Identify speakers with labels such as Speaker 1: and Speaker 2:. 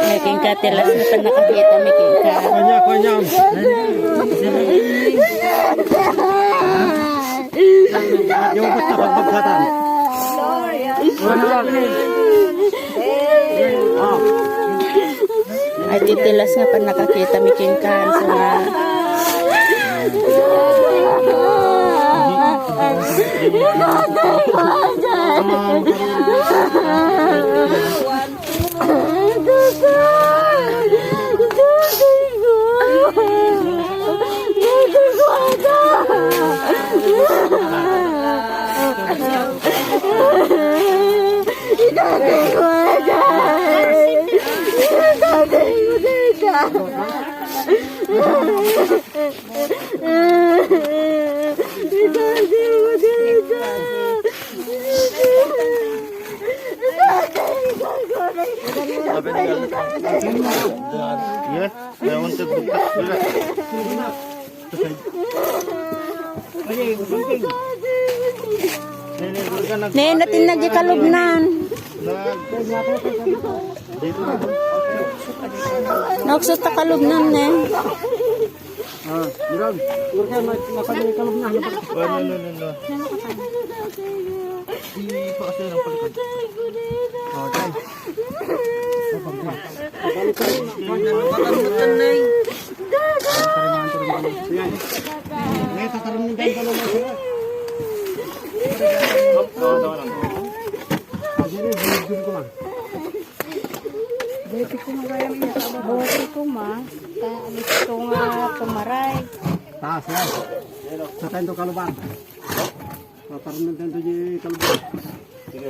Speaker 1: Making katilas na pa nakakita, making ka.
Speaker 2: Kanya. Yung basta pagbagkatan.
Speaker 1: Ay, titilas nga pa nakakita, making ka. So nga.
Speaker 2: Yes, I want to book
Speaker 1: Ne, natin nagkalubnan. Nagsot ta kalubnan ne.
Speaker 2: Mirag, urka makalubnan kalubnan. No. Di pa kasi ng palikod. Okay. Taas ya. Sa tayo kalubang. Parang nandito yung kalubang. Sige.